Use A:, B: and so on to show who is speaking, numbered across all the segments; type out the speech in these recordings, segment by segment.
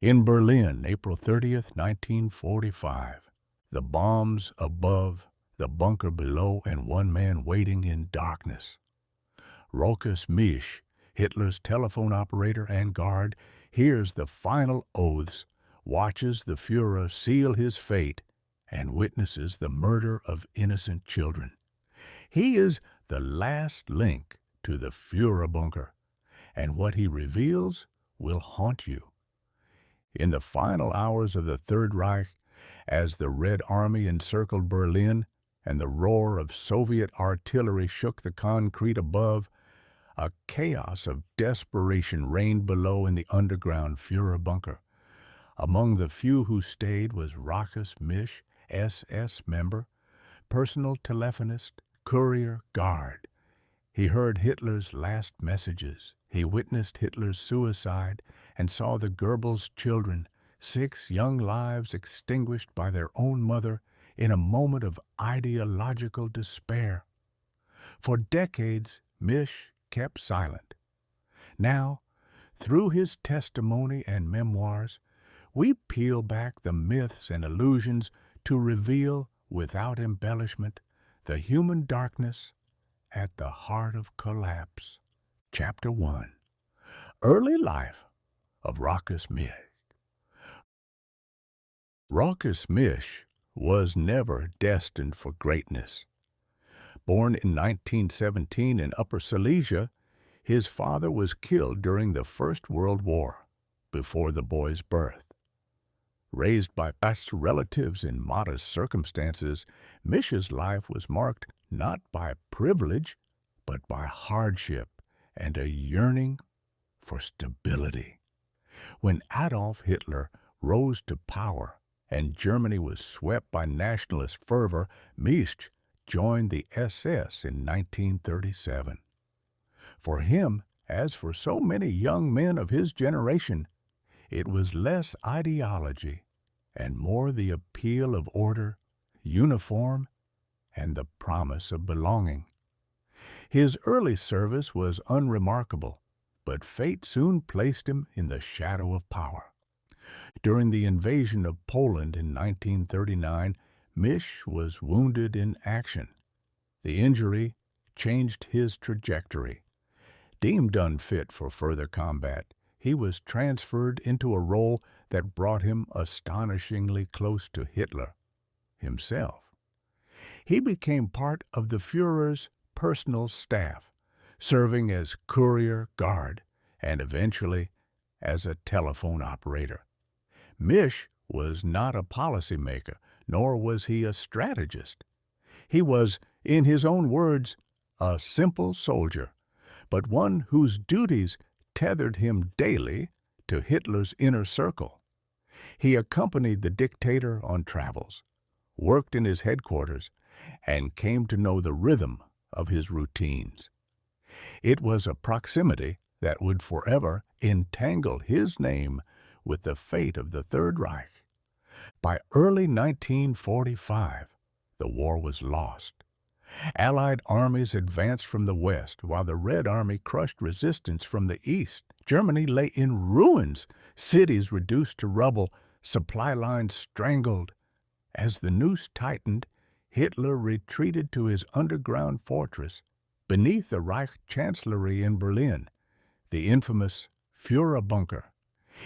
A: In Berlin, April 30th, 1945, the bombs above, the bunker below, and one man waiting in darkness. Rokas Misch, Hitler's telephone operator and guard, hears the final oaths, watches the Führer seal his fate, and witnesses the murder of innocent children. He is the last link to the Führerbunker, and what he reveals will haunt you. In the final hours of the Third Reich, as the Red Army encircled Berlin and the roar of Soviet artillery shook the concrete above, a chaos of desperation reigned below in the underground Führerbunker. Among the few who stayed was Rokas Misch, SS member, personal telephonist, courier, guard. He heard Hitler's last messages. He witnessed Hitler's suicide and saw the Goebbels children, 6 young lives extinguished by their own mother in a moment of ideological despair. For decades, Misch kept silent. Now, through his testimony and memoirs, we peel back the myths and illusions to reveal, without embellishment, the human darkness at the heart of collapse. Chapter 1. Early Life of Rokas Misch. Rokas Misch was never destined for greatness. Born in 1917 in Upper Silesia, his father was killed during the First World War, before the boy's birth. Raised by past relatives in modest circumstances, Misch's life was marked not by privilege, but by hardship and a yearning for stability. When Adolf Hitler rose to power and Germany was swept by nationalist fervor, Misch joined the SS in 1937. For him, as for so many young men of his generation, it was less ideology and more the appeal of order, uniform, and the promise of belonging. His early service was unremarkable, but fate soon placed him in the shadow of power. During the invasion of Poland in 1939, Misch was wounded in action. The injury changed his trajectory. Deemed unfit for further combat, he was transferred into a role that brought him astonishingly close to Hitler himself. He became part of the Führer's personal staff, serving as courier, guard, and eventually as a telephone operator. Misch was not a policymaker, nor was he a strategist. He was, in his own words, a simple soldier, but one whose duties tethered him daily to Hitler's inner circle. He accompanied the dictator on travels, worked in his headquarters, and came to know the rhythm of his routines. It was a proximity that would forever entangle his name with the fate of the Third Reich. By early 1945, the war was lost. Allied armies advanced from the west, while the Red Army crushed resistance from the east. Germany lay in ruins, cities reduced to rubble, supply lines strangled. As the noose tightened, Hitler retreated to his underground fortress beneath the Reich Chancellery in Berlin, the infamous Führerbunker.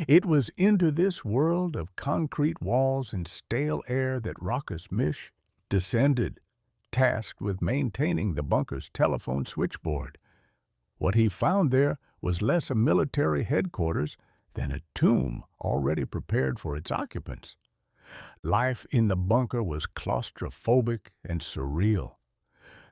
A: It was into this world of concrete walls and stale air that Rokas Misch descended, tasked with maintaining the bunker's telephone switchboard. What he found there was less a military headquarters than a tomb already prepared for its occupants. Life in the bunker was claustrophobic and surreal.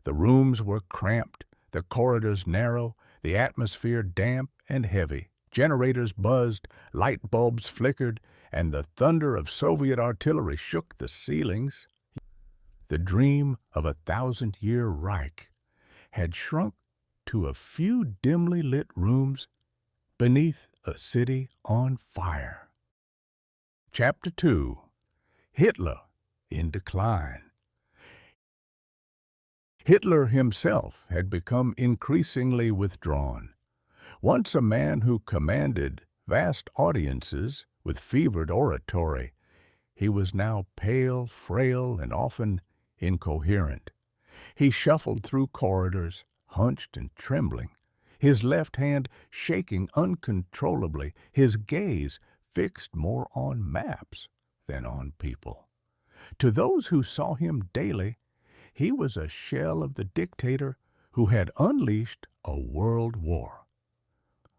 A: The rooms were cramped, the corridors narrow, the atmosphere damp and heavy. Generators buzzed, light bulbs flickered, and the thunder of Soviet artillery shook the ceilings. The dream of a 1,000-year Reich had shrunk to a few dimly lit rooms beneath a city on fire. Chapter 2. Hitler in Decline. Hitler himself had become increasingly withdrawn. Once a man who commanded vast audiences with fevered oratory, he was now pale, frail, and often incoherent. He shuffled through corridors, hunched and trembling, his left hand shaking uncontrollably, his gaze fixed more on maps than on people. To those who saw him daily, he was a shell of the dictator who had unleashed a world war.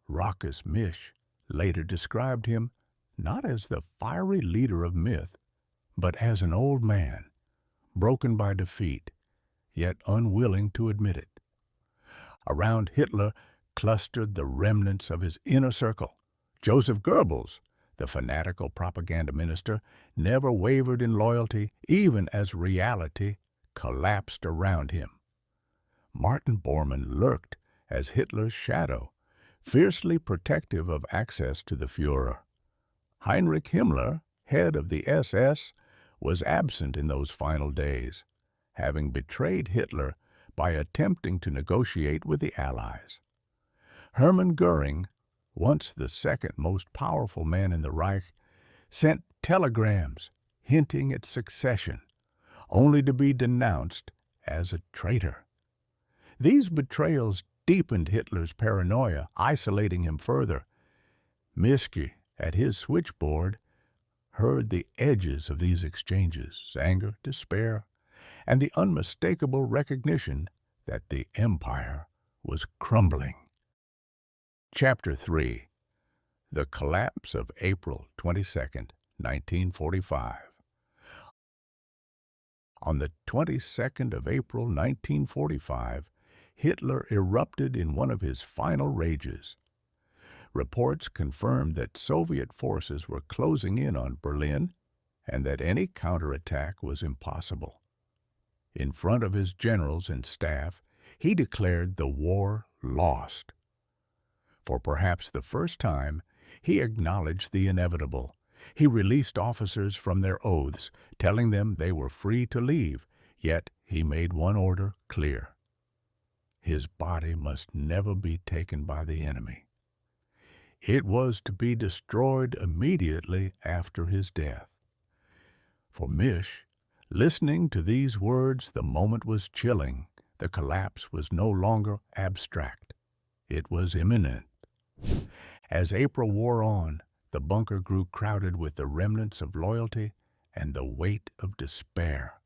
A: Raucous Mish later described him not as the fiery leader of myth, but as an old man, broken by defeat, yet unwilling to admit it. Around Hitler clustered the remnants of his inner circle. Joseph Goebbels, the fanatical propaganda minister, never wavered in loyalty, even as reality collapsed around him. Martin Bormann lurked as Hitler's shadow, fiercely protective of access to the Führer. Heinrich Himmler, head of the SS, was absent in those final days, having betrayed Hitler by attempting to negotiate with the Allies. Hermann Goering, once the second most powerful man in the Reich, sent telegrams hinting at succession, only to be denounced as a traitor. These betrayals deepened Hitler's paranoia, isolating him further. Mischke, at his switchboard, heard the edges of these exchanges, anger, despair, and the unmistakable recognition that the empire was crumbling. Chapter 3. The Collapse of April 22nd, 1945. On the 22nd of April 1945, Hitler erupted in one of his final rages. Reports confirmed that Soviet forces were closing in on Berlin and that any counterattack was impossible. In front of his generals and staff, he declared the war lost. For perhaps the first time, he acknowledged the inevitable. He released officers from their oaths, telling them they were free to leave, yet he made one order clear. His body must never be taken by the enemy. It was to be destroyed immediately after his death. For Misch, listening to these words, the moment was chilling. The collapse was no longer abstract. It was imminent. As April wore on, the bunker grew crowded with the remnants of loyalty and the weight of despair.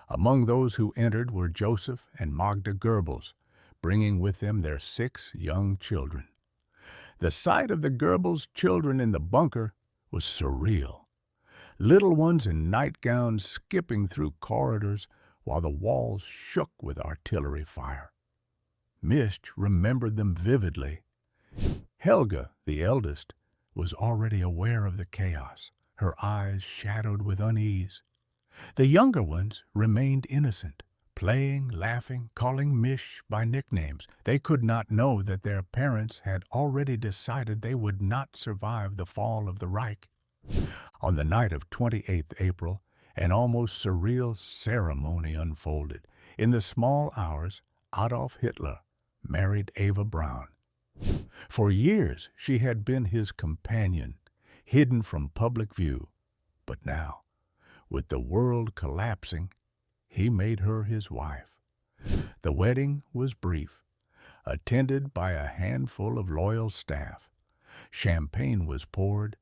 A: Among those who entered were Joseph and Magda Goebbels, bringing with them their 6 young children. The sight of the Goebbels children in the bunker was surreal. Little ones in nightgowns skipping through corridors while the walls shook with artillery fire. Misch remembered them vividly. Helga, the eldest, was already aware of the chaos, her eyes shadowed with unease. The younger ones remained innocent, playing, laughing, calling Misch by nicknames. They could not know that their parents had already decided they would not survive the fall of the Reich. On the night of 28th April, an almost surreal ceremony unfolded. In the small hours, Adolf Hitler married Eva Braun. For years, she had been his companion, hidden from public view. But now, with the world collapsing, he made her his wife. The wedding was brief, attended by a handful of loyal staff. Champagne was poured,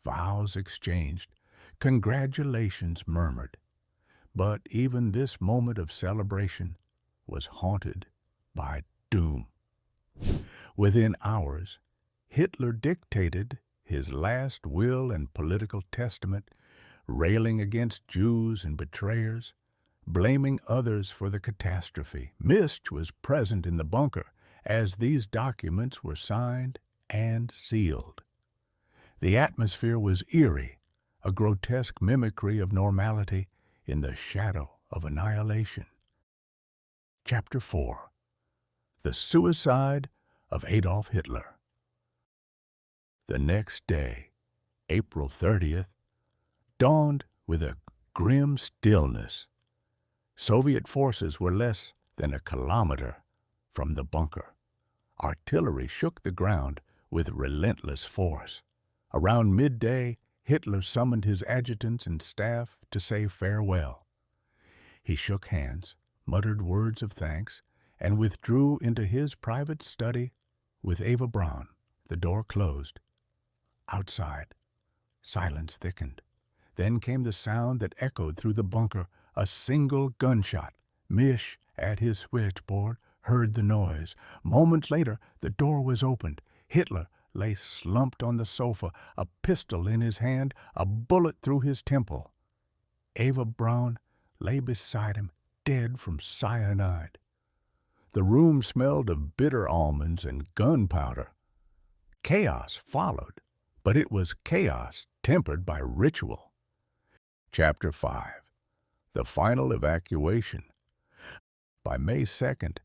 A: vows exchanged, congratulations murmured. But even this moment of celebration was haunted by doom. Within hours, Hitler dictated his last will and political testament, railing against Jews and betrayers, blaming others for the catastrophe. Misch was present in the bunker as these documents were signed and sealed. The atmosphere was eerie, a grotesque mimicry of normality in the shadow of annihilation. Chapter 4. The Suicide of Adolf Hitler. The next day, April 30th, dawned with a grim stillness. Soviet forces were less than a kilometer from the bunker. Artillery shook the ground with relentless force. Around midday, Hitler summoned his adjutants and staff to say farewell. He shook hands, muttered words of thanks, and withdrew into his private study with Eva Braun. The door closed. Outside, silence thickened. Then came the sound that echoed through the bunker, a single gunshot. Misch, at his switchboard, heard the noise. Moments later, the door was opened. Hitler lay slumped on the sofa, a pistol in his hand, a bullet through his temple. Eva Braun lay beside him, dead from cyanide. The room smelled of bitter almonds and gunpowder. Chaos followed, but it was chaos tempered by ritual. Chapter 5. The Final Evacuation. By May 2nd,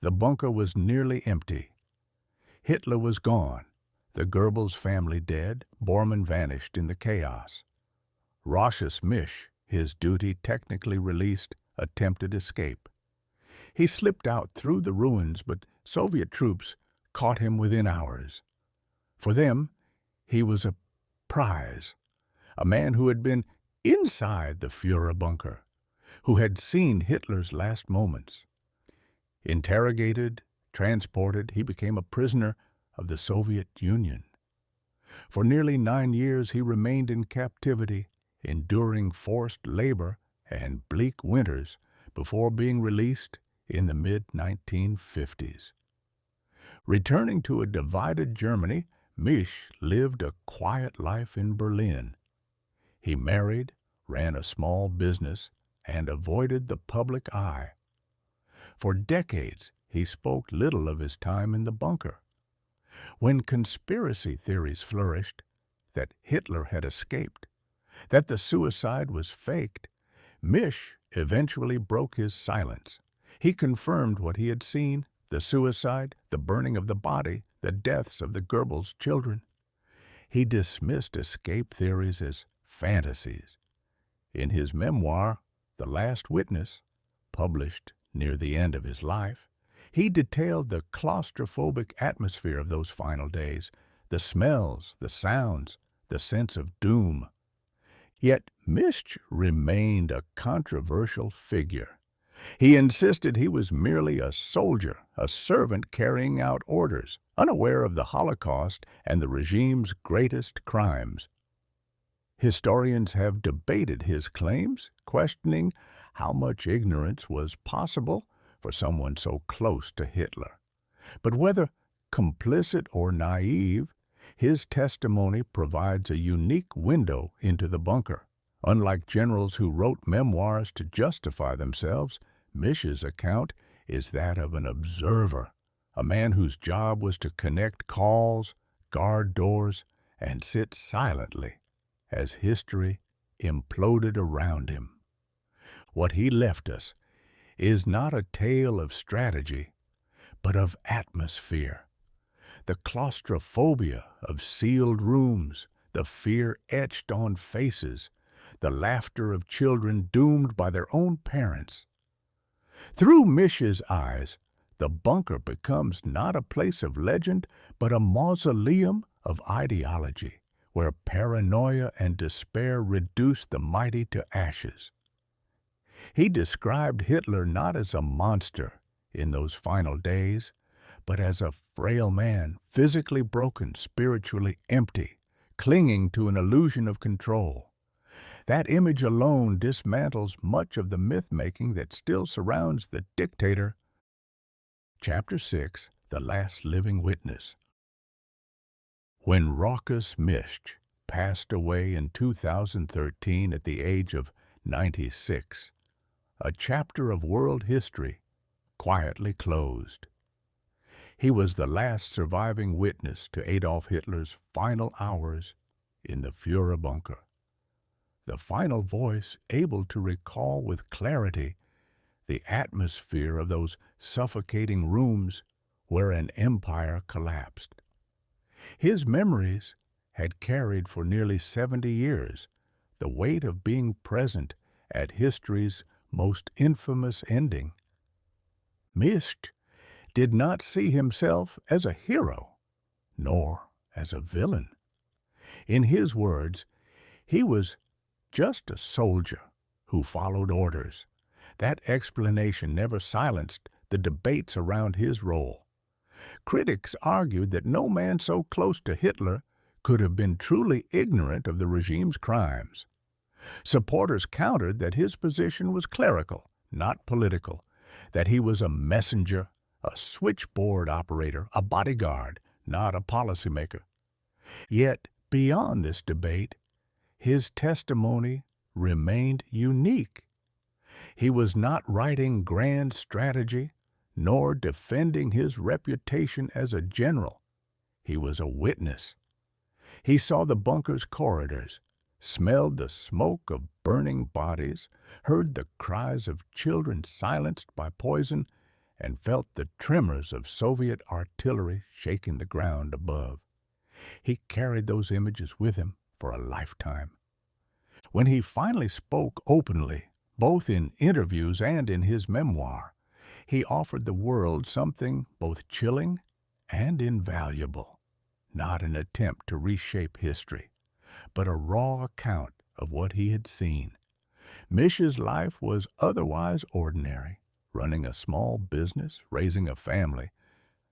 A: the bunker was nearly empty. Hitler was gone, the Goebbels family dead, Bormann vanished in the chaos. Rochus Misch, his duty technically released, attempted escape. He slipped out through the ruins, but Soviet troops caught him within hours. For them, he was a prize, a man who had been inside the Führerbunker, who had seen Hitler's last moments. Interrogated, transported, he became a prisoner of the Soviet Union. For nearly 9 years he remained in captivity, enduring forced labor and bleak winters before being released in the mid-1950s. Returning to a divided Germany, Misch lived a quiet life in Berlin. He married, ran a small business, and avoided the public eye. For decades, he spoke little of his time in the bunker. When conspiracy theories flourished, that Hitler had escaped, that the suicide was faked, Misch eventually broke his silence. He confirmed what he had seen, the suicide, the burning of the body, the deaths of the Goebbels children. He dismissed escape theories as fantasies. In his memoir, The Last Witness, published near the end of his life, he detailed the claustrophobic atmosphere of those final days, the smells, the sounds, the sense of doom. Yet Misch remained a controversial figure. He insisted he was merely a soldier, a servant carrying out orders, unaware of the Holocaust and the regime's greatest crimes. Historians have debated his claims, questioning how much ignorance was possible for someone so close to Hitler. But whether complicit or naive, his testimony provides a unique window into the bunker. Unlike generals who wrote memoirs to justify themselves, Misch's account is that of an observer, a man whose job was to connect calls, guard doors, and sit silently as history imploded around him. What he left us is not a tale of strategy, but of atmosphere. The claustrophobia of sealed rooms, the fear etched on faces, the laughter of children doomed by their own parents. Through Misch's eyes, the bunker becomes not a place of legend, but a mausoleum of ideology, where paranoia and despair reduce the mighty to ashes. He described Hitler not as a monster in those final days, but as a frail man, physically broken, spiritually empty, clinging to an illusion of control. That image alone dismantles much of the myth-making that still surrounds the dictator. Chapter 6. The Last Living Witness. When Rochus Misch passed away in 2013 at the age of 96, a chapter of world history quietly closed. He was the last surviving witness to Adolf Hitler's final hours in the Führerbunker. The final voice able to recall with clarity the atmosphere of those suffocating rooms where an empire collapsed. His memories had carried for nearly 70 years the weight of being present at history's most infamous ending. Misch did not see himself as a hero, nor as a villain. In his words, he was just a soldier who followed orders. That explanation never silenced the debates around his role. Critics argued that no man so close to Hitler could have been truly ignorant of the regime's crimes. Supporters countered that his position was clerical, not political, that he was a messenger, a switchboard operator, a bodyguard, not a policymaker. Yet, beyond this debate, his testimony remained unique. He was not writing grand strategy, nor defending his reputation as a general. He was a witness. He saw the bunker's corridors, smelled the smoke of burning bodies, heard the cries of children silenced by poison, and felt the tremors of Soviet artillery shaking the ground above. He carried those images with him for a lifetime. When he finally spoke openly, both in interviews and in his memoir, he offered the world something both chilling and invaluable. Not an attempt to reshape history, but a raw account of what he had seen. Mish's life was otherwise ordinary, running a small business, raising a family,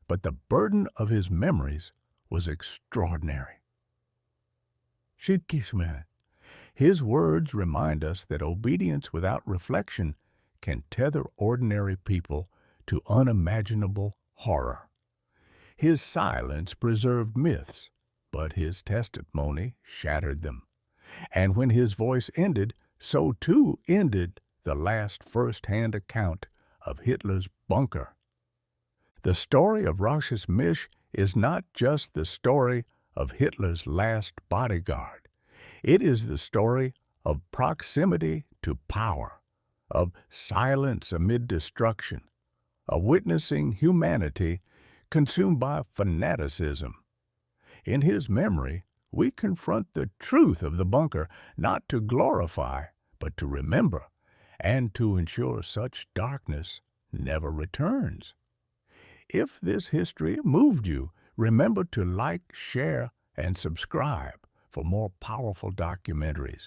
A: but the burden of his memories was extraordinary. His words remind us that obedience without reflection can tether ordinary people to unimaginable horror. His silence preserved myths, but his testimony shattered them. And when his voice ended, so too ended the last first-hand account of Hitler's bunker. The story of Rausch's Misch is not just the story of Hitler's last bodyguard. It is the story of proximity to power, of silence amid destruction, of witnessing humanity consumed by fanaticism. In his memory, we confront the truth of the bunker, not to glorify, but to remember, and to ensure such darkness never returns. If this history moved you, remember to like, share, and subscribe for more powerful documentaries.